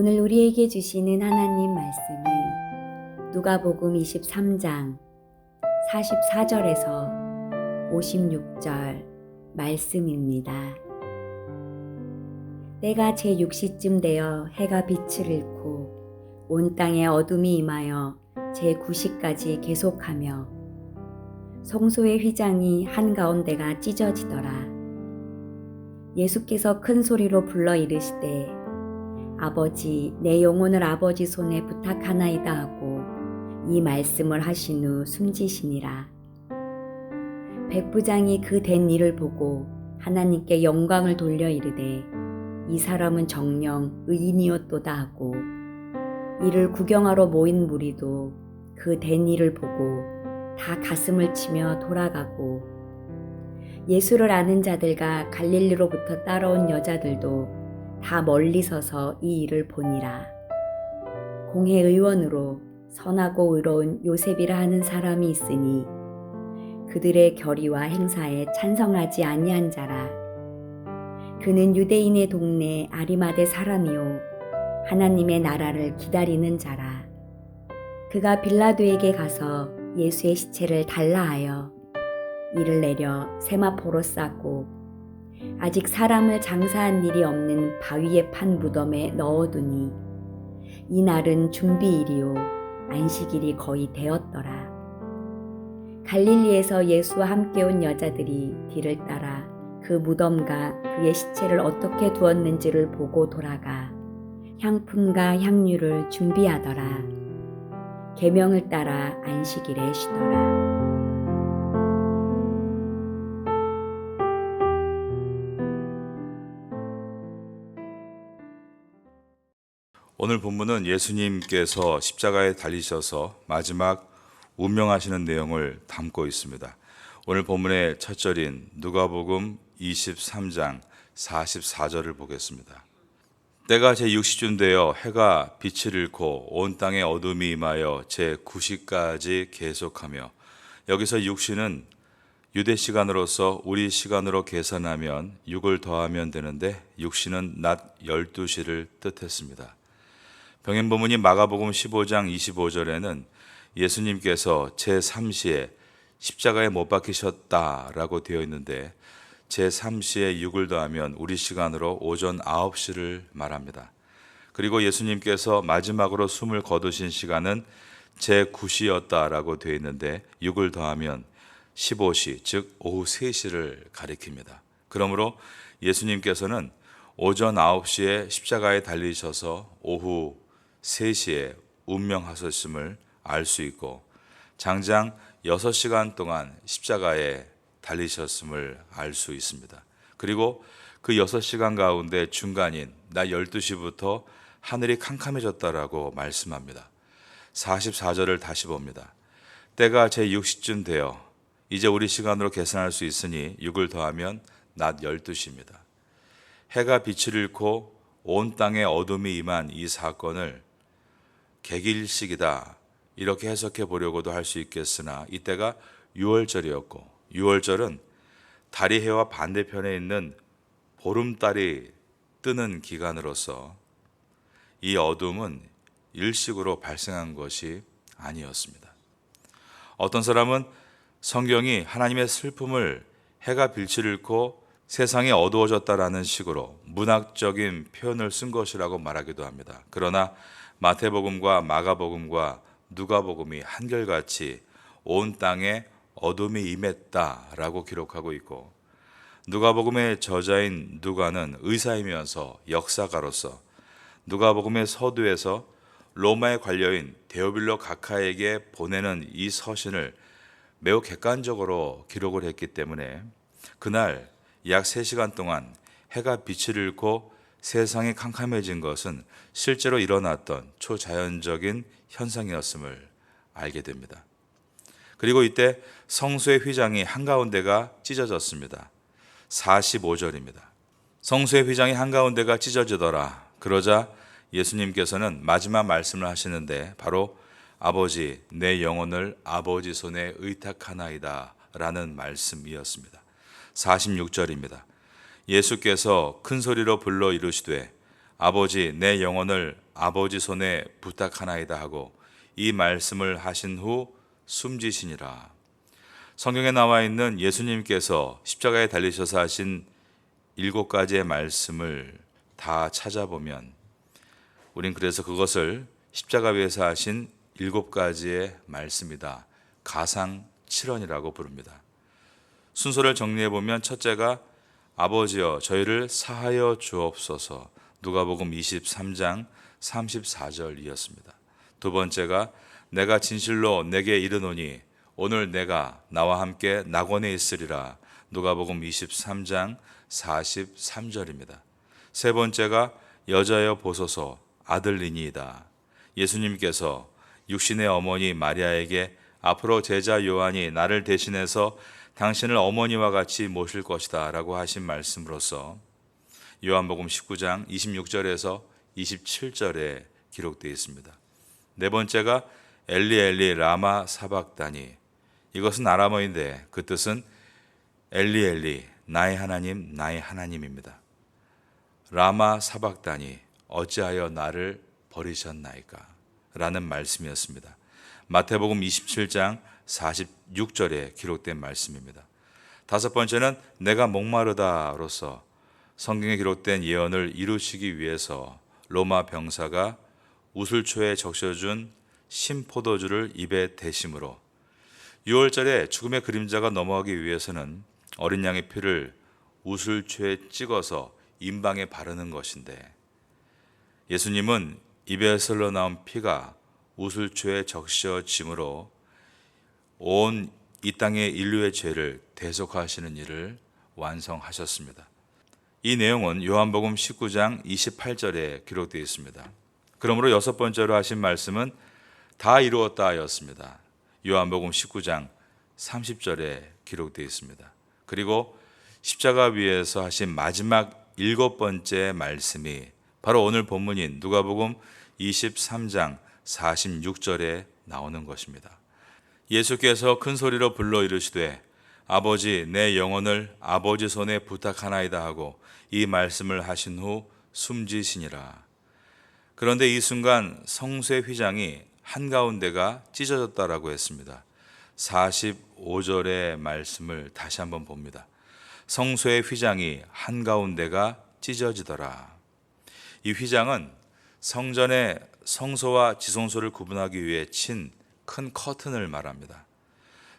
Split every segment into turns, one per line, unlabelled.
오늘 우리에게 주시는 하나님 말씀은 누가복음 23장 44절에서 56절 말씀입니다. 때가 제6시쯤 되어 해가 빛을 잃고 온 땅에 어둠이 임하여 제9시까지 계속하며 성소의 휘장이 한가운데가 찢어지더라. 예수께서 큰 소리로 불러 이르시되 아버지, 내 영혼을 아버지 손에 부탁하나이다 하고 이 말씀을 하신 후 숨지시니라. 백부장이 그 된 일을 보고 하나님께 영광을 돌려 이르되 이 사람은 정녕 의인이었도다 하고, 이를 구경하러 모인 무리도 그 된 일을 보고 다 가슴을 치며 돌아가고, 예수를 아는 자들과 갈릴리로부터 따라온 여자들도 다 멀리 서서 이 일을 보니라. 공회 의원으로 선하고 의로운 요셉이라 하는 사람이 있으니 그들의 결의와 행사에 찬성하지 아니한 자라. 그는 유대인의 동네 아리마대 사람이요 하나님의 나라를 기다리는 자라. 그가 빌라도에게 가서 예수의 시체를 달라 하여 이를 내려 세마포로 싸고 아직 사람을 장사한 일이 없는 바위에 판 무덤에 넣어두니 이 날은 준비일이요 안식일이 거의 되었더라. 갈릴리에서 예수와 함께 온 여자들이 뒤를 따라 그 무덤과 그의 시체를 어떻게 두었는지를 보고 돌아가 향품과 향유를 준비하더라. 계명을 따라 안식일에 쉬더라.
오늘 본문은 예수님께서 십자가에 달리셔서 마지막 운명하시는 내용을 담고 있습니다. 오늘 본문의 첫 절인 누가복음 23장 44절을 보겠습니다. 때가 제6시쯤 되어 해가 빛을 잃고 온 땅에 어둠이 임하여 제9시까지 계속하며, 여기서 6시는 유대 시간으로서 우리 시간으로 계산하면 6을 더하면 되는데 6시는 낮 12시를 뜻했습니다. 병행 본문인 마가복음 15장 25절에는 예수님께서 제3시에 십자가에 못 박히셨다라고 되어 있는데 제3시에 6을 더하면 우리 시간으로 오전 9시를 말합니다. 그리고 예수님께서 마지막으로 숨을 거두신 시간은 제9시였다라고 되어 있는데 6을 더하면 15시, 즉 오후 3시를 가리킵니다. 그러므로 예수님께서는 오전 9시에 십자가에 달리셔서 오후 3시에 운명하셨음을 알 수 있고, 장장 6시간 동안 십자가에 달리셨음을 알 수 있습니다. 그리고 그 6시간 가운데 중간인 낮 12시부터 하늘이 캄캄해졌다라고 말씀합니다. 44절을 다시 봅니다. 때가 제6시쯤 되어, 이제 우리 시간으로 계산할 수 있으니 6을 더하면 낮 12시입니다. 해가 빛을 잃고 온 땅에 어둠이 임한 이 사건을 객일식이다 이렇게 해석해 보려고도 할 수 있겠으나, 이때가 6월절이었고 6월절은 달이 해와 반대편에 있는 보름달이 뜨는 기간으로서 이 어둠은 일식으로 발생한 것이 아니었습니다. 어떤 사람은 성경이 하나님의 슬픔을 해가 빛을 잃고 세상이 어두워졌다라는 식으로 문학적인 표현을 쓴 것이라고 말하기도 합니다. 그러나 마태복음과 마가복음과 누가복음이 한결같이 온 땅에 어둠이 임했다라고 기록하고 있고, 누가복음의 저자인 누가는 의사이면서 역사가로서 누가복음의 서두에서 로마의 관료인 데오빌로 각하에게 보내는 이 서신을 매우 객관적으로 기록을 했기 때문에 그날 약 3시간 동안 해가 빛을 잃고 세상이 캄캄해진 것은 실제로 일어났던 초자연적인 현상이었음을 알게 됩니다. 그리고 이때 성소의 휘장이 한가운데가 찢어졌습니다. 45절입니다. 성소의 휘장이 한가운데가 찢어지더라. 그러자 예수님께서는 마지막 말씀을 하시는데 바로 아버지, 내 영혼을 아버지 손에 의탁하나이다 라는 말씀이었습니다. 46절입니다. 예수께서 큰 소리로 불러 이르시되 아버지, 내 영혼을 아버지 손에 부탁하나이다 하고 이 말씀을 하신 후 숨지시니라. 성경에 나와 있는 예수님께서 십자가에 달리셔서 하신 7가지의 말씀을 다 찾아보면 우린 그래서 그것을 십자가 위에서 하신 7가지의 말씀이다, 가상칠언이라고 부릅니다. 순서를 정리해보면 첫째가 아버지여 저희를 사하여 주옵소서, 누가복음 23장 34절이었습니다. 두 번째가 내가 진실로 내게 이르노니 오늘 내가 나와 함께 낙원에 있으리라, 누가복음 23장 43절입니다. 세 번째가 여자여 보소서 아들이니이다. 예수님께서 육신의 어머니 마리아에게 앞으로 제자 요한이 나를 대신해서 당신을 어머니와 같이 모실 것이다 라고 하신 말씀으로서 요한복음 19장 26절에서 27절에 기록되어 있습니다. 네 번째가 엘리 엘리 라마 사박다니, 이것은 아람어인데 그 뜻은 엘리 엘리 나의 하나님 나의 하나님입니다. 라마 사박다니 어찌하여 나를 버리셨나이까 라는 말씀이었습니다. 마태복음 27장 46절에 기록된 말씀입니다. 다섯 번째는 내가 목마르다로서 성경에 기록된 예언을 이루시기 위해서 로마 병사가 우슬초에 적셔준 신포도주를 입에 대심으로 6월절에 죽음의 그림자가 넘어가기 위해서는 어린 양의 피를 우슬초에 찍어서 임방에 바르는 것인데 예수님은 입에서 흘러나온 피가 우슬초에 적셔짐으로 온 이 땅의 인류의 죄를 대속하시는 일을 완성하셨습니다. 이 내용은 요한복음 19장 28절에 기록되어 있습니다. 그러므로 여섯 번째로 하신 말씀은 다 이루었다 하였습니다. 요한복음 19장 30절에 기록되어 있습니다. 그리고 십자가 위에서 하신 마지막 7번째 말씀이 바로 오늘 본문인 누가복음 23장 46절에 나오는 것입니다. 예수께서 큰 소리로 불러 이르시되 아버지 내 영혼을 아버지 손에 부탁하나이다 하고 이 말씀을 하신 후 숨지시니라. 그런데 이 순간 성소의 휘장이 한가운데가 찢어졌다라고 했습니다. 45절의 말씀을 다시 한번 봅니다. 성소의 휘장이 한가운데가 찢어지더라. 이 휘장은 성전의 성소와 지성소를 구분하기 위해 친 큰 커튼을 말합니다.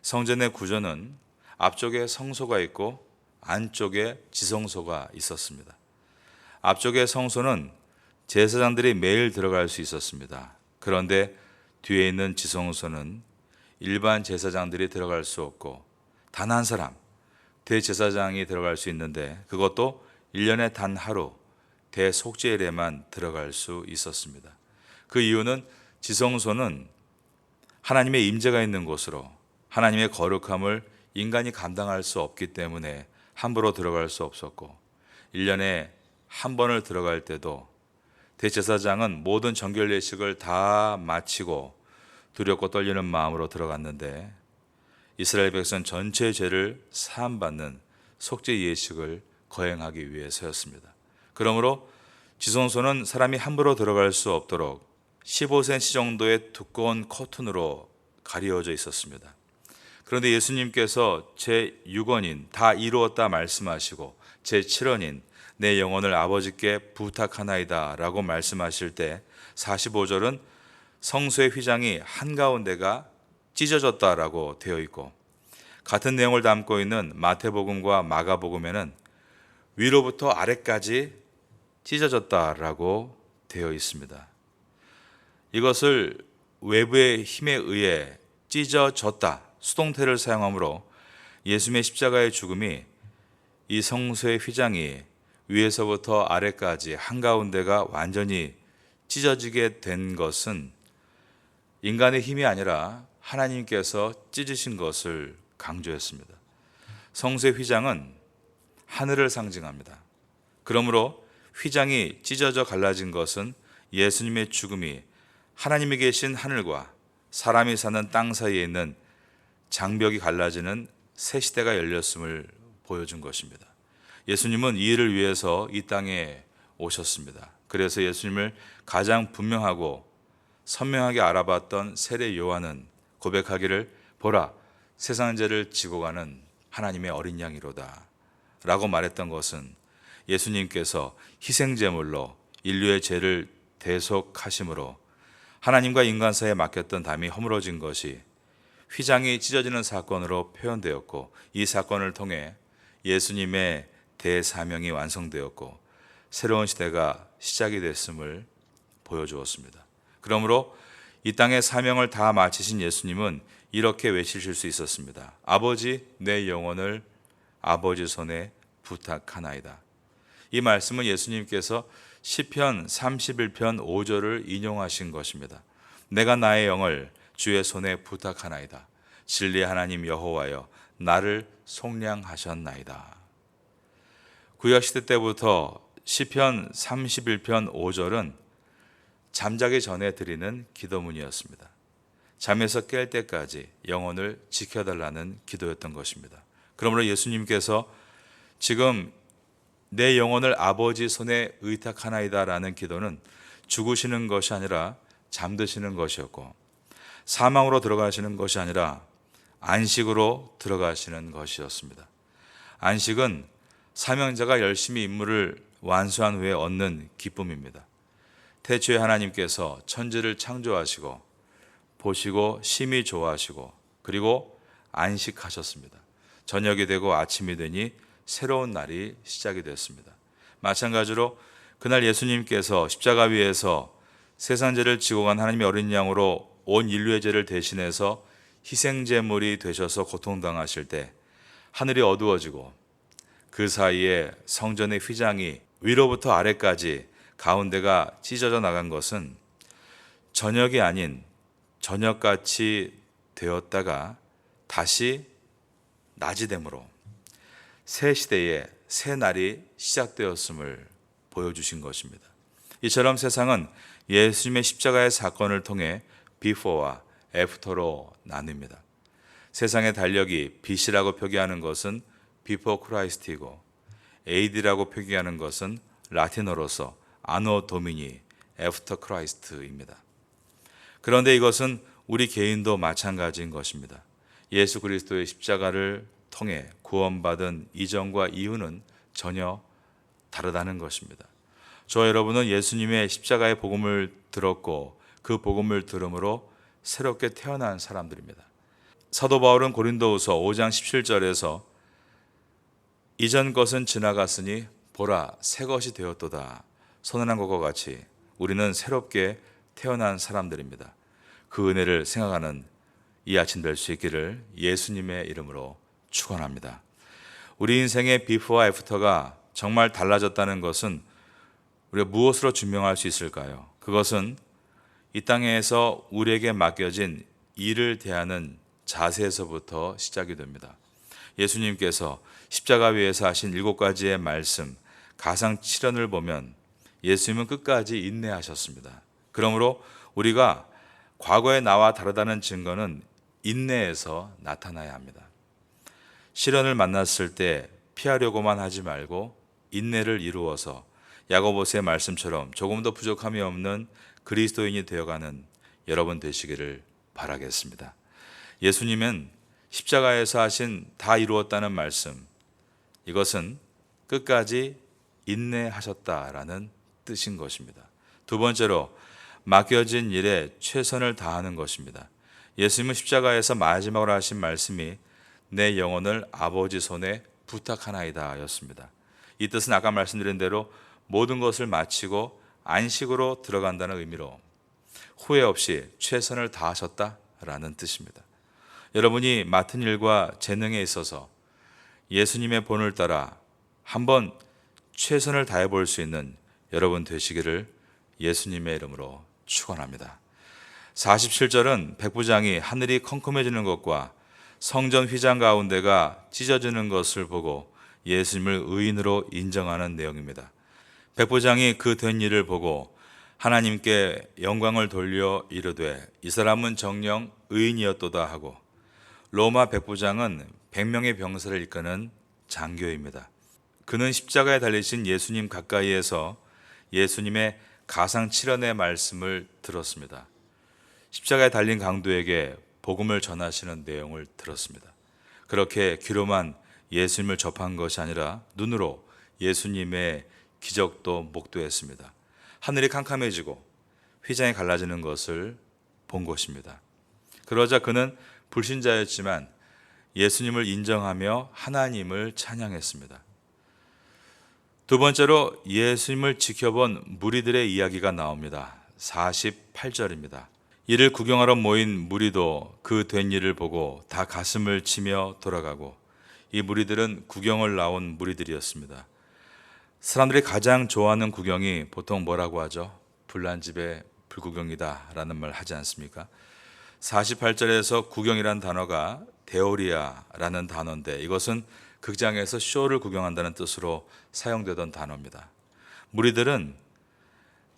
성전의 구조는 앞쪽에 성소가 있고 안쪽에 지성소가 있었습니다. 앞쪽의 성소는 제사장들이 매일 들어갈 수 있었습니다. 그런데 뒤에 있는 지성소는 일반 제사장들이 들어갈 수 없고 단 한 사람, 대제사장이 들어갈 수 있는데 그것도 1년에 단 하루 대속죄일에만 들어갈 수 있었습니다. 그 이유는 지성소는 하나님의 임재가 있는 곳으로 하나님의 거룩함을 인간이 감당할 수 없기 때문에 함부로 들어갈 수 없었고 1년에 한 번을 들어갈 때도 대제사장은 모든 정결 예식을 다 마치고 두렵고 떨리는 마음으로 들어갔는데 이스라엘 백성 전체의 죄를 사함받는 속죄 예식을 거행하기 위해서였습니다. 그러므로 지성소는 사람이 함부로 들어갈 수 없도록 15cm 정도의 두꺼운 커튼으로 가려져 있었습니다. 그런데 예수님께서 제6원인 다 이루었다 말씀하시고 제7원인 내 영혼을 아버지께 부탁하나이다 라고 말씀하실 때 45절은 성소의 휘장이 한가운데가 찢어졌다라고 되어 있고 같은 내용을 담고 있는 마태복음과 마가복음에는 위로부터 아래까지 찢어졌다라고 되어 있습니다. 이것을 외부의 힘에 의해 찢어졌다, 수동태를 사용하므로 예수님의 십자가의 죽음이 이 성소의 휘장이 위에서부터 아래까지 한가운데가 완전히 찢어지게 된 것은 인간의 힘이 아니라 하나님께서 찢으신 것을 강조했습니다. 성소의 휘장은 하늘을 상징합니다. 그러므로 휘장이 찢어져 갈라진 것은 예수님의 죽음이 하나님이 계신 하늘과 사람이 사는 땅 사이에 있는 장벽이 갈라지는 새 시대가 열렸음을 보여준 것입니다. 예수님은 이 일을 위해서 이 땅에 오셨습니다. 그래서 예수님을 가장 분명하고 선명하게 알아봤던 세례 요한은 고백하기를 보라 세상 죄를 지고 가는 하나님의 어린 양이로다 라고 말했던 것은 예수님께서 희생제물로 인류의 죄를 대속하심으로 하나님과 인간 사이에 맡겼던 담이 허물어진 것이 휘장이 찢어지는 사건으로 표현되었고, 이 사건을 통해 예수님의 대사명이 완성되었고 새로운 시대가 시작이 됐음을 보여주었습니다. 그러므로 이 땅의 사명을 다 마치신 예수님은 이렇게 외치실 수 있었습니다. 아버지, 내 영혼을 아버지 손에 부탁하나이다. 이 말씀은 예수님께서 시편 31편 5절을 인용하신 것입니다. 내가 나의 영을 주의 손에 부탁하나이다. 진리의 하나님 여호와여 나를 속량하셨나이다. 구약시대 때부터 시편 31편 5절은 잠자기 전에 드리는 기도문이었습니다. 잠에서 깰 때까지 영혼을 지켜달라는 기도였던 것입니다. 그러므로 예수님께서 지금 내 영혼을 아버지 손에 의탁하나이다 라는 기도는 죽으시는 것이 아니라 잠드시는 것이었고, 사망으로 들어가시는 것이 아니라 안식으로 들어가시는 것이었습니다. 안식은 사명자가 열심히 임무를 완수한 후에 얻는 기쁨입니다. 태초에 하나님께서 천지를 창조하시고 보시고 심히 좋아하시고 그리고 안식하셨습니다. 저녁이 되고 아침이 되니 새로운 날이 시작이 됐습니다. 마찬가지로 그날 예수님께서 십자가 위에서 세상 죄를 지고 간 하나님의 어린 양으로 온 인류의 죄를 대신해서 희생제물이 되셔서 고통당하실 때 하늘이 어두워지고 그 사이에 성전의 휘장이 위로부터 아래까지 가운데가 찢어져 나간 것은 저녁이 아닌 저녁같이 되었다가 다시 낮이 되므로 새 시대의 새 날이 시작되었음을 보여주신 것입니다. 이처럼 세상은 예수님의 십자가의 사건을 통해 비포와 애프터로 나뉩니다. 세상의 달력이 BC라고 표기하는 것은 비포 크라이스트이고 AD라고 표기하는 것은 라틴어로서 아노 도미니 애프터 크라이스트입니다. 그런데 이것은 우리 개인도 마찬가지인 것입니다. 예수 그리스도의 십자가를 통해 구원받은 이전과 이후는 전혀 다르다는 것입니다. 저와 여러분은 예수님의 십자가의 복음을 들었고 그 복음을 들음으로 새롭게 태어난 사람들입니다. 사도 바울은 고린도후서 5장 17절에서 이전 것은 지나갔으니 보라 새 것이 되었도다 선언한 것과 같이 우리는 새롭게 태어난 사람들입니다. 그 은혜를 생각하는 이 아침 될 수 있기를 예수님의 이름으로 축원합니다. 우리 인생의 비포와 애프터가 정말 달라졌다는 것은 우리가 무엇으로 증명할 수 있을까요? 그것은 이 땅에서 우리에게 맡겨진 일을 대하는 자세에서부터 시작이 됩니다. 예수님께서 십자가 위에서 하신 7가지의 말씀, 가상 7연을 보면 예수님은 끝까지 인내하셨습니다. 그러므로 우리가 과거의 나와 다르다는 증거는 인내에서 나타나야 합니다. 시련을 만났을 때 피하려고만 하지 말고 인내를 이루어서 야고보서의 말씀처럼 조금도 부족함이 없는 그리스도인이 되어가는 여러분 되시기를 바라겠습니다. 예수님은 십자가에서 하신 다 이루었다는 말씀, 이것은 끝까지 인내하셨다라는 뜻인 것입니다. 두 번째로 맡겨진 일에 최선을 다하는 것입니다. 예수님은 십자가에서 마지막으로 하신 말씀이 내 영혼을 아버지 손에 부탁하나이다 였습니다. 이 뜻은 아까 말씀드린 대로 모든 것을 마치고 안식으로 들어간다는 의미로 후회 없이 최선을 다하셨다라는 뜻입니다. 여러분이 맡은 일과 재능에 있어서 예수님의 본을 따라 한번 최선을 다해 볼 수 있는 여러분 되시기를 예수님의 이름으로 축원합니다. 47절은 백부장이 하늘이 컴컴해지는 것과 성전 휘장 가운데가 찢어지는 것을 보고 예수님을 의인으로 인정하는 내용입니다. 백부장이 그 된 일을 보고 하나님께 영광을 돌려 이르되 이 사람은 정녕 의인이었도다 하고, 로마 백부장은 100명의 병사를 이끄는 장교입니다. 그는 십자가에 달리신 예수님 가까이에서 예수님의 가상 7연의 말씀을 들었습니다. 십자가에 달린 강도에게 복음을 전하시는 내용을 들었습니다. 그렇게 귀로만 예수님을 접한 것이 아니라 눈으로 예수님의 기적도 목도했습니다. 하늘이 캄캄해지고 휘장이 갈라지는 것을 본 것입니다. 그러자 그는 불신자였지만 예수님을 인정하며 하나님을 찬양했습니다. 두 번째로 예수님을 지켜본 무리들의 이야기가 나옵니다. 48절입니다. 이를 구경하러 모인 무리도 그 된 일을 보고 다 가슴을 치며 돌아가고, 이 무리들은 구경을 나온 무리들이었습니다. 사람들이 가장 좋아하는 구경이 보통 뭐라고 하죠? 불난 집에 불구경이다 라는 말 하지 않습니까? 48절에서 구경이란 단어가 데오리아라는 단어인데, 이것은 극장에서 쇼를 구경한다는 뜻으로 사용되던 단어입니다. 무리들은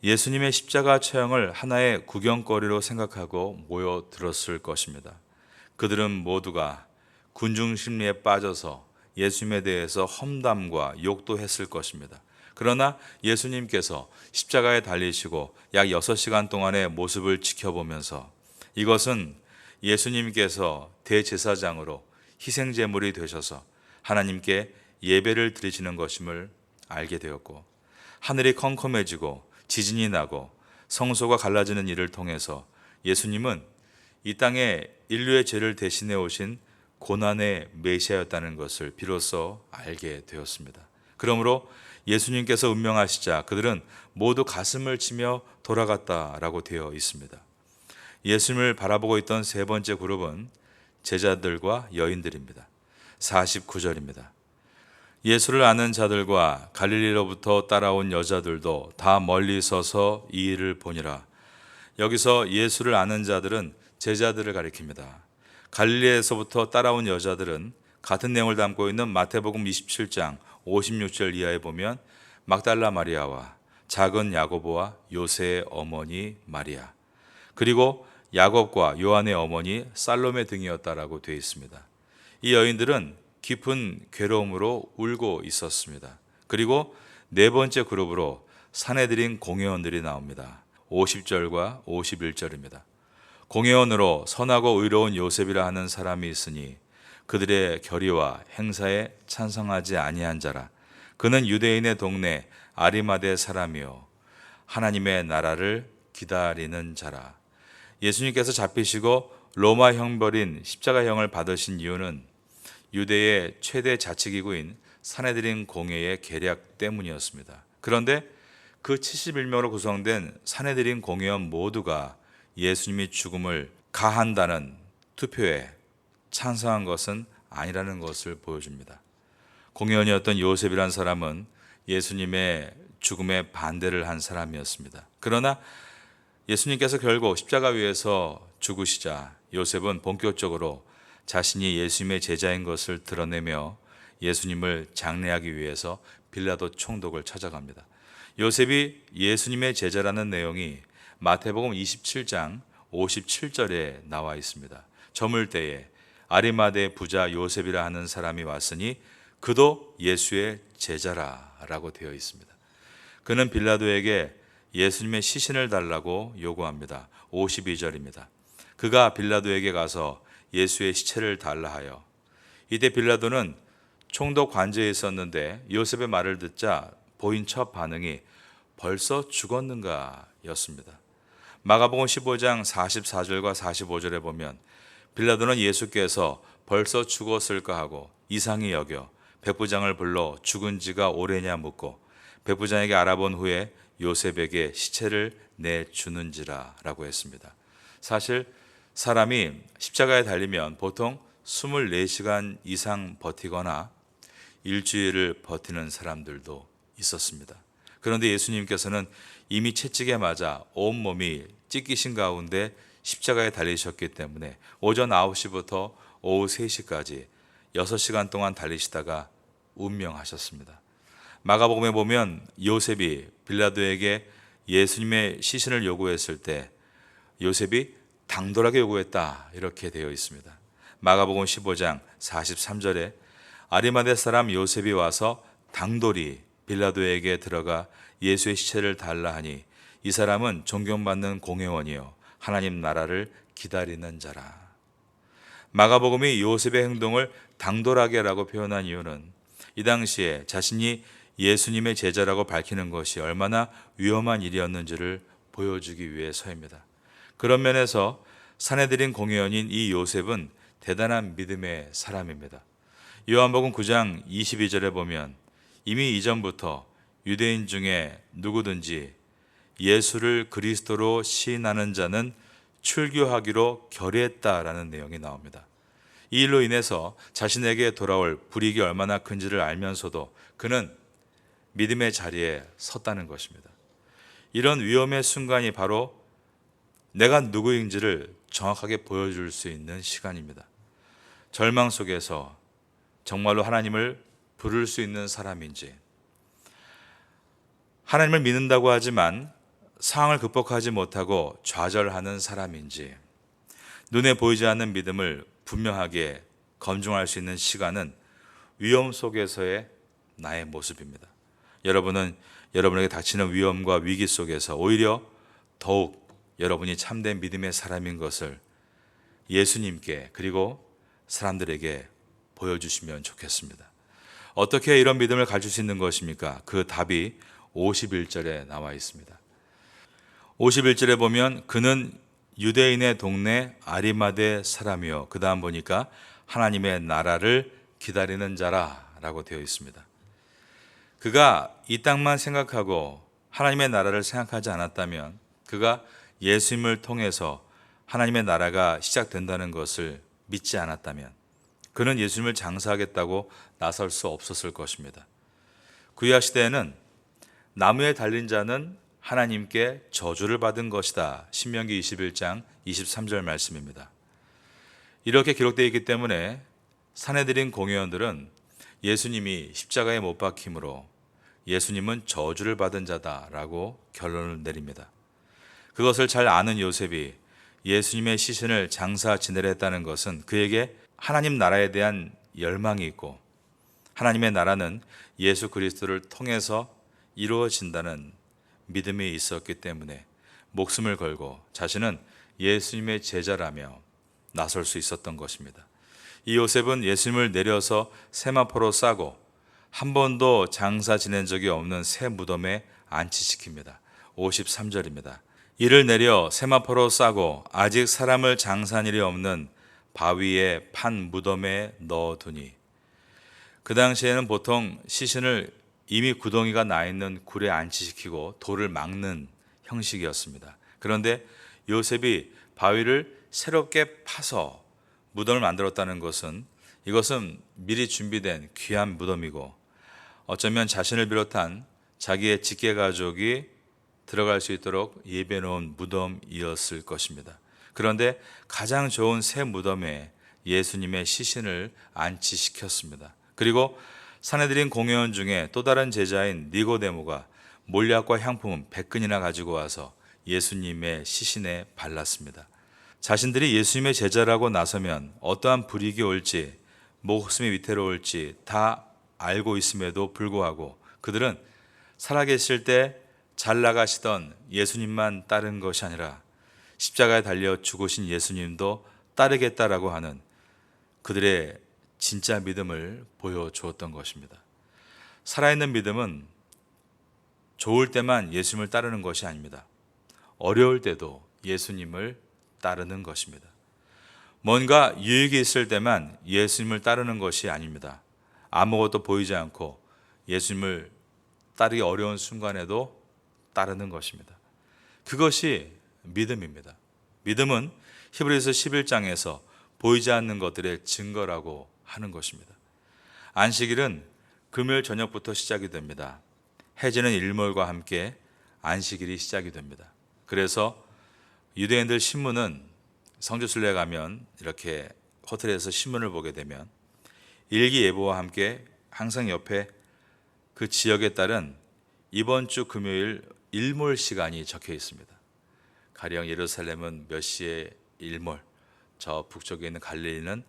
예수님의 십자가 처형을 하나의 구경거리로 생각하고 모여들었을 것입니다. 그들은 모두가 군중 심리에 빠져서 예수님에 대해서 험담과 욕도 했을 것입니다. 그러나 예수님께서 십자가에 달리시고 약 6시간 동안의 모습을 지켜보면서 이것은 예수님께서 대제사장으로 희생제물이 되셔서 하나님께 예배를 드리시는 것임을 알게 되었고, 하늘이 컴컴해지고 지진이 나고 성소가 갈라지는 일을 통해서 예수님은 이 땅에 인류의 죄를 대신해 오신 고난의 메시아였다는 것을 비로소 알게 되었습니다. 그러므로 예수님께서 운명하시자 그들은 모두 가슴을 치며 돌아갔다라고 되어 있습니다. 예수님을 바라보고 있던 세 번째 그룹은 제자들과 여인들입니다. 49절입니다. 예수를 아는 자들과 갈릴리로부터 따라온 여자들도 다 멀리 서서 이 일을 보니라. 여기서 예수를 아는 자들은 제자들을 가리킵니다. 갈릴리에서부터 따라온 여자들은 같은 내용을 담고 있는 마태복음 27장 56절 이하에 보면 막달라 마리아와 작은 야고보와 요새의 어머니 마리아, 그리고 야곱과 요한의 어머니 살로메 등이었다라고 되어 있습니다. 이 여인들은 깊은 괴로움으로 울고 있었습니다. 그리고 네 번째 그룹으로 산헤드린 공회원들이 나옵니다. 50절과 51절입니다. 공회원으로 선하고 의로운 요셉이라 하는 사람이 있으니 그들의 결의와 행사에 찬성하지 아니한 자라. 그는 유대인의 동네 아리마대 사람이요 하나님의 나라를 기다리는 자라. 예수님께서 잡히시고 로마 형벌인 십자가형을 받으신 이유는 유대의 최대 자치기구인 산헤드린 공회의 계략 때문이었습니다. 그런데 그 71명으로 구성된 산헤드린 공회원 모두가 예수님이 죽음을 가한다는 투표에 찬성한 것은 아니라는 것을 보여줍니다. 공회원이었던 요셉이란 사람은 예수님의 죽음에 반대를 한 사람이었습니다. 그러나 예수님께서 결국 십자가 위에서 죽으시자 요셉은 본격적으로 자신이 예수님의 제자인 것을 드러내며 예수님을 장례하기 위해서 빌라도 총독을 찾아갑니다. 요셉이 예수님의 제자라는 내용이 마태복음 27장 57절에 나와 있습니다. 저물 때에 아리마대 부자 요셉이라 하는 사람이 왔으니 그도 예수의 제자라라고 되어 있습니다. 그는 빌라도에게 예수님의 시신을 달라고 요구합니다. 52절입니다. 그가 빌라도에게 가서 예수의 시체를 달라 하여, 이때 빌라도는 총독 관저에 있었는데 요셉의 말을 듣자 보인 첫 반응이 벌써 죽었는가 였습니다. 마가복음 15장 44절과 45절에 보면 빌라도는 예수께서 벌써 죽었을까 하고 이상히 여겨 백부장을 불러 죽은 지가 오래냐 묻고 백부장에게 알아본 후에 요셉에게 시체를 내주는지라 라고 했습니다. 사실 사람이 십자가에 달리면 보통 24시간 이상 버티거나 일주일을 버티는 사람들도 있었습니다. 그런데 예수님께서는 이미 채찍에 맞아 온몸이 찢기신 가운데 십자가에 달리셨기 때문에 오전 9시부터 오후 3시까지 6시간 동안 달리시다가 운명하셨습니다. 마가복음에 보면 요셉이 빌라도에게 예수님의 시신을 요구했을 때 요셉이 당돌하게 요구했다 이렇게 되어 있습니다. 마가복음 15장 43절에 아리마대 사람 요셉이 와서 당돌이 빌라도에게 들어가 예수의 시체를 달라 하니 이 사람은 존경받는 공회원이요 하나님 나라를 기다리는 자라. 마가복음이 요셉의 행동을 당돌하게라고 표현한 이유는 이 당시에 자신이 예수님의 제자라고 밝히는 것이 얼마나 위험한 일이었는지를 보여주기 위해서입니다. 그런 면에서 산헤드린 공회원인 이 요셉은 대단한 믿음의 사람입니다. 요한복음 9장 22절에 보면 이미 이전부터 유대인 중에 누구든지 예수를 그리스도로 시인하는 자는 출교하기로 결의했다라는 내용이 나옵니다. 이 일로 인해서 자신에게 돌아올 불이익이 얼마나 큰지를 알면서도 그는 믿음의 자리에 섰다는 것입니다. 이런 위험의 순간이 바로 내가 누구인지를 정확하게 보여줄 수 있는 시간입니다. 절망 속에서 정말로 하나님을 부를 수 있는 사람인지, 하나님을 믿는다고 하지만 상황을 극복하지 못하고 좌절하는 사람인지, 눈에 보이지 않는 믿음을 분명하게 검증할 수 있는 시간은 위험 속에서의 나의 모습입니다. 여러분은 여러분에게 닥치는 위험과 위기 속에서 오히려 더욱 여러분이 참된 믿음의 사람인 것을 예수님께 그리고 사람들에게 보여주시면 좋겠습니다. 어떻게 이런 믿음을 가질 수 있는 것입니까? 그 답이 51절에 나와 있습니다. 51절에 보면 그는 유대인의 동네 아리마대 사람이요, 그 다음 보니까 하나님의 나라를 기다리는 자라라고 되어 있습니다. 그가 이 땅만 생각하고 하나님의 나라를 생각하지 않았다면, 그가 예수님을 통해서 하나님의 나라가 시작된다는 것을 믿지 않았다면 그는 예수님을 장사하겠다고 나설 수 없었을 것입니다. 구약 시대에는 나무에 달린 자는 하나님께 저주를 받은 것이다. 신명기 21장 23절 말씀입니다. 이렇게 기록되어 있기 때문에 산헤드린 공회원들은 예수님이 십자가에 못 박힘으로 예수님은 저주를 받은 자다라고 결론을 내립니다. 그것을 잘 아는 요셉이 예수님의 시신을 장사 지내려 했다는 것은 그에게 하나님 나라에 대한 열망이 있고 하나님의 나라는 예수 그리스도를 통해서 이루어진다는 믿음이 있었기 때문에 목숨을 걸고 자신은 예수님의 제자라며 나설 수 있었던 것입니다. 이 요셉은 예수님을 내려서 세마포로 싸고 한 번도 장사 지낸 적이 없는 새 무덤에 안치시킵니다. 53절입니다. 이를 내려 세마포로 싸고 아직 사람을 장사한 일이 없는 바위에 판 무덤에 넣어두니, 그 당시에는 보통 시신을 이미 구덩이가 나 있는 굴에 안치시키고 돌을 막는 형식이었습니다. 그런데 요셉이 바위를 새롭게 파서 무덤을 만들었다는 것은 이것은 미리 준비된 귀한 무덤이고 어쩌면 자신을 비롯한 자기의 직계 가족이 들어갈 수 있도록 예배해 놓은 무덤이었을 것입니다. 그런데 가장 좋은 새 무덤에 예수님의 시신을 안치시켰습니다. 그리고 산헤드린 공회원 중에 또 다른 제자인 니고데모가 몰약과 향품은 100근이나 가지고 와서 예수님의 시신에 발랐습니다. 자신들이 예수님의 제자라고 나서면 어떠한 불이익이 올지, 목숨이 위태로울지 다 알고 있음에도 불구하고 그들은 살아계실 때 잘 나가시던 예수님만 따른 것이 아니라 십자가에 달려 죽으신 예수님도 따르겠다라고 하는 그들의 진짜 믿음을 보여주었던 것입니다. 살아있는 믿음은 좋을 때만 예수님을 따르는 것이 아닙니다. 어려울 때도 예수님을 따르는 것입니다. 뭔가 유익이 있을 때만 예수님을 따르는 것이 아닙니다. 아무것도 보이지 않고 예수님을 따르기 어려운 순간에도 따르는 것입니다. 그것이 믿음입니다. 믿음은 히브리서 11장에서 보이지 않는 것들의 증거라고 하는 것입니다. 안식일은 금요일 저녁부터 시작이 됩니다. 해지는 일몰과 함께 안식일이 시작이 됩니다. 그래서 유대인들 신문은 성지순례에 가면 이렇게 호텔에서 신문을 보게 되면 일기예보와 함께 항상 옆에 그 지역에 따른 이번 주 금요일 일몰 시간이 적혀 있습니다. 가령 예루살렘은 몇 시에 일몰, 저 북쪽에 있는 갈릴리는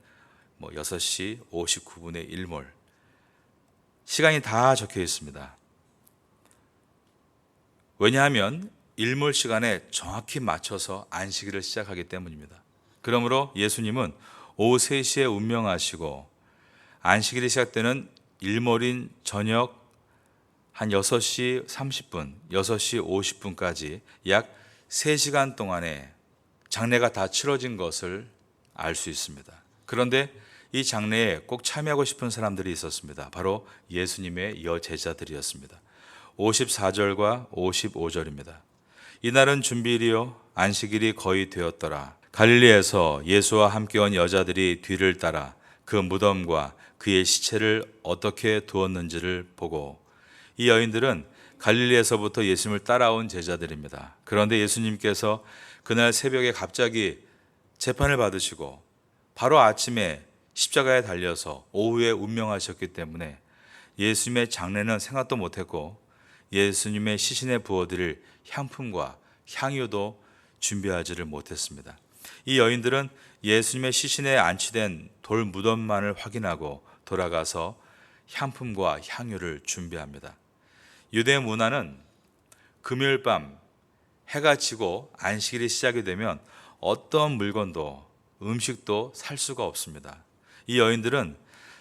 6시 59분에 일몰, 시간이 다 적혀 있습니다. 왜냐하면 일몰 시간에 정확히 맞춰서 안식일을 시작하기 때문입니다. 그러므로 예수님은 오후 3시에 운명하시고 안식일이 시작되는 일몰인 저녁 한 6시 30분, 6시 50분까지 약 3시간 동안에 장례가 다 치러진 것을 알 수 있습니다. 그런데 이 장례에 꼭 참여하고 싶은 사람들이 있었습니다. 바로 예수님의 여제자들이었습니다. 54절과 55절입니다. 이날은 준비일이요 안식일이 거의 되었더라. 갈릴리에서 예수와 함께 온 여자들이 뒤를 따라 그 무덤과 그의 시체를 어떻게 두었는지를 보고, 이 여인들은 갈릴리에서부터 예수님을 따라온 제자들입니다. 그런데 예수님께서 그날 새벽에 갑자기 재판을 받으시고 바로 아침에 십자가에 달려서 오후에 운명하셨기 때문에 예수님의 장례는 생각도 못했고 예수님의 시신에 부어드릴 향품과 향유도 준비하지를 못했습니다. 이 여인들은 예수님의 시신에 안치된 돌 무덤만을 확인하고 돌아가서 향품과 향유를 준비합니다. 유대 문화는 금요일 밤 해가 지고 안식일이 시작이 되면 어떤 물건도 음식도 살 수가 없습니다. 이 여인들은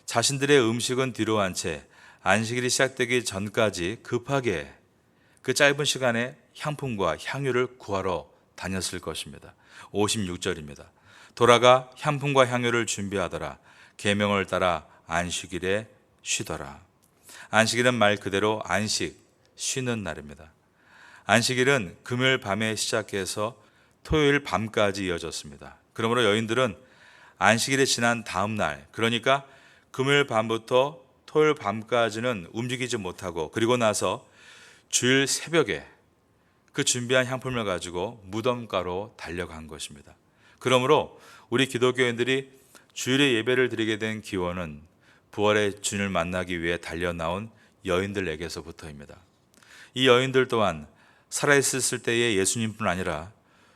자신들의 음식은 뒤로 한 채 안식일이 시작되기 전까지 급하게 그 짧은 시간에 향품과 향유를 구하러 다녔을 것입니다. 56절입니다. 돌아가 향품과 향유를 준비하더라. 계명을 따라 안식일에 쉬더라. 안식일은 말 그대로 안식, 쉬는 날입니다. 안식일은 금요일 밤에 시작해서 토요일 밤까지 이어졌습니다. 그러므로 여인들은 안식일이 지난 다음 날, 그러니까 금요일 밤부터 토요일 밤까지는 움직이지 못하고, 그리고 나서 주일 새벽에 그 준비한 향품을 가지고 무덤가로 달려간 것입니다. 그러므로 우리 기독교인들이 주일에 예배를 드리게 된 기원은 부활의 주님을 만나기 위해 달려나온 여인들에게서부터입니다. 이 여인들 또한 살아있을 때의 예수님뿐 아니라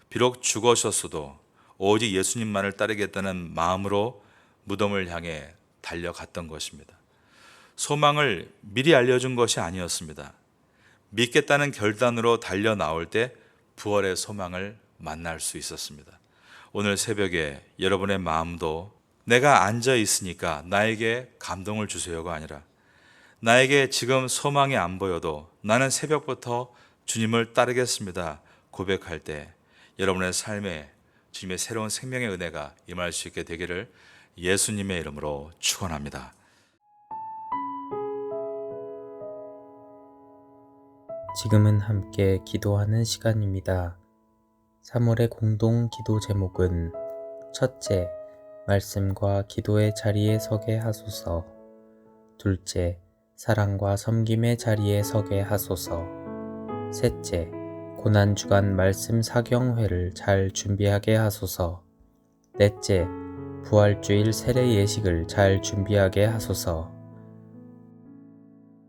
비록 죽으셨어도 오직 예수님만을 따르겠다는 마음으로 무덤을 향해 달려갔던 것입니다. 소망을 미리 알려준 것이 아니었습니다. 믿겠다는 결단으로 달려 나올 때 부활의 소망을 만날 수 있었습니다. 오늘 새벽에 여러분의 마음도 내가 앉아 있으니까 나에게 감동을 주세요가 아니라 나에게 지금 소망이 안 보여도 나는 새벽부터 주님을 따르겠습니다 고백할 때 여러분의 삶에 주님의 새로운 생명의 은혜가 임할 수 있게 되기를 예수님의 이름으로 축원합니다.
지금은 함께 기도하는 시간입니다. 3월의 공동 기도 제목은 첫째, 말씀과 기도의 자리에 서게 하소서. 둘째, 사랑과 섬김의 자리에 서게 하소서. 셋째, 고난주간 말씀 사경회를 잘 준비하게 하소서. 넷째, 부활주일 세례 예식을 잘 준비하게 하소서.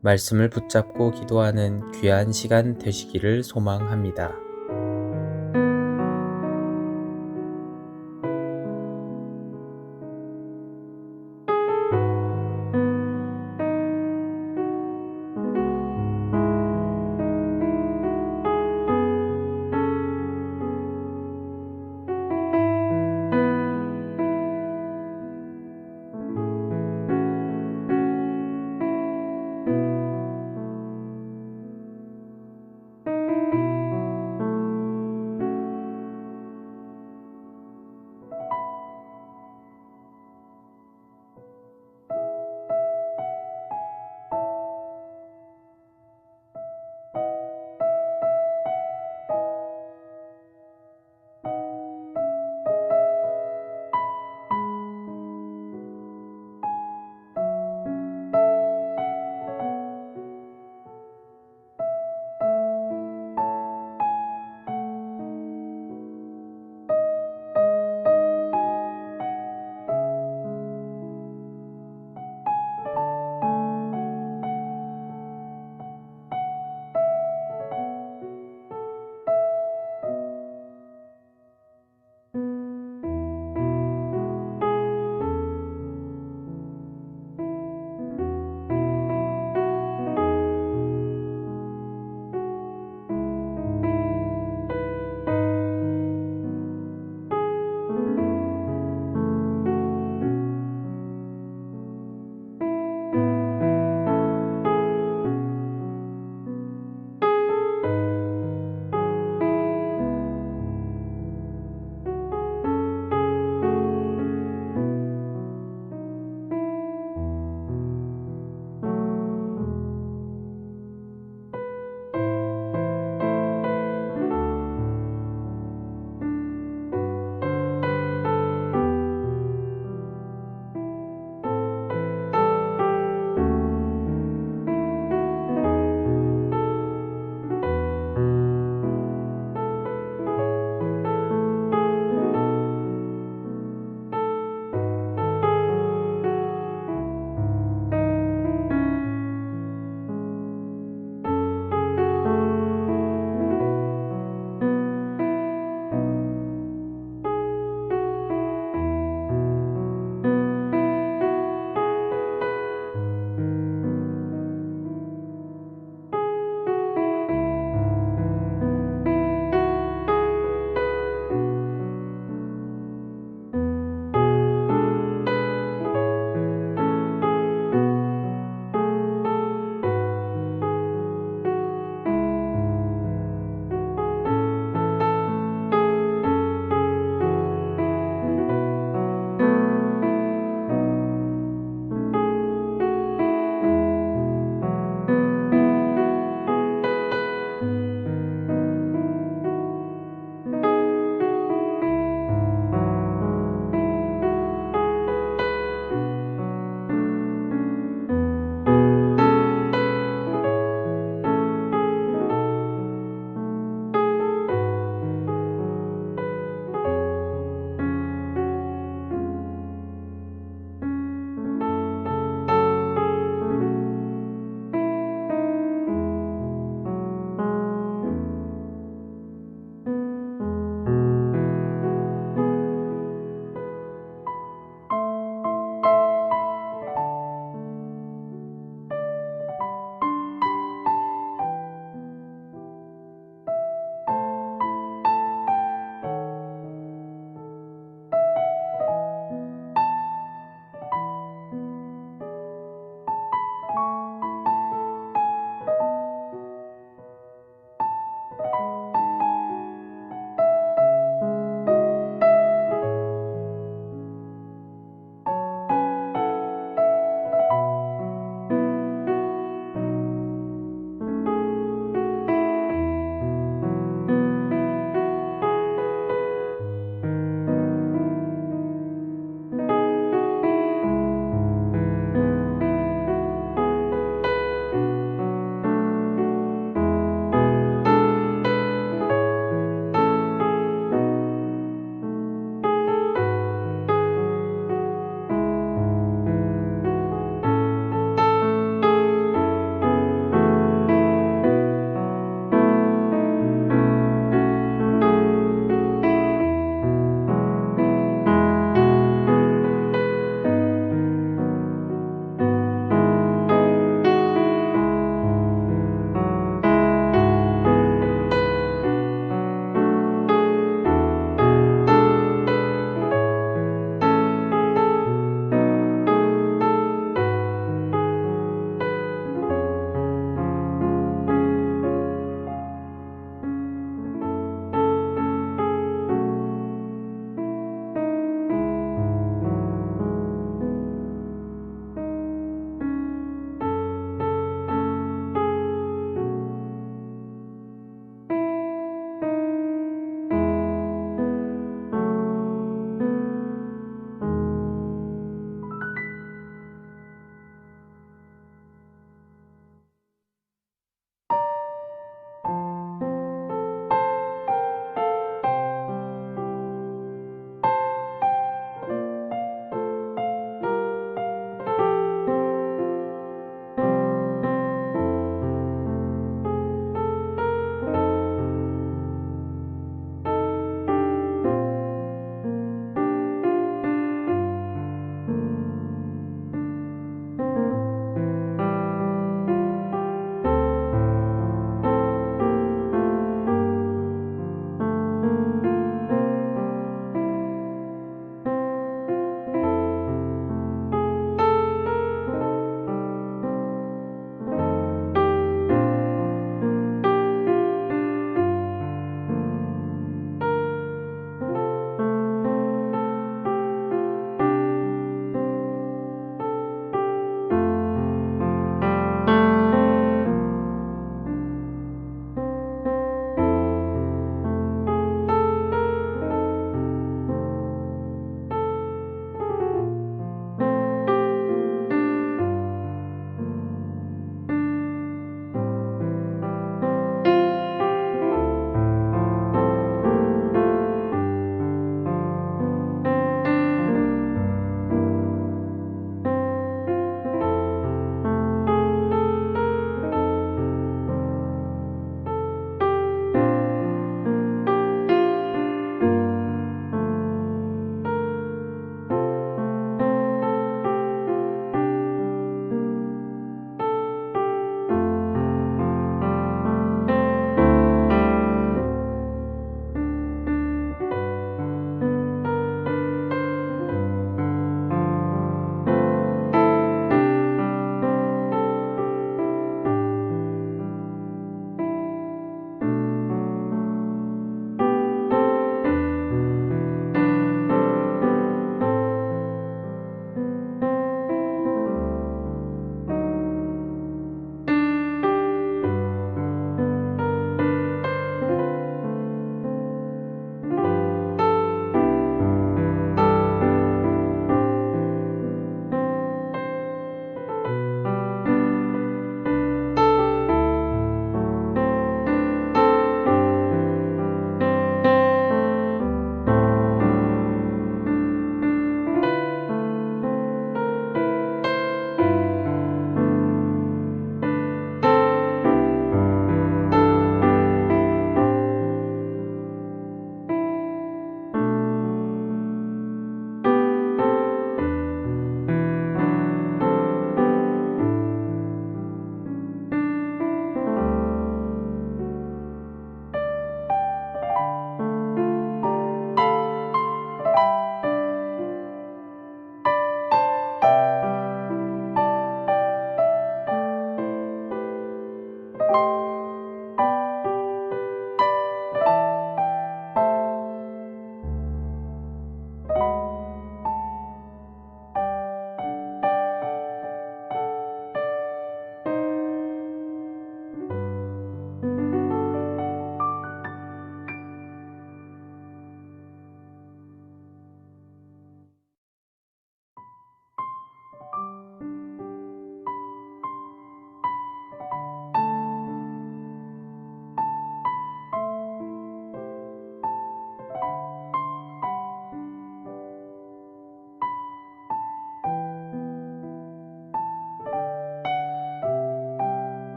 말씀을 붙잡고 기도하는 귀한 시간 되시기를 소망합니다.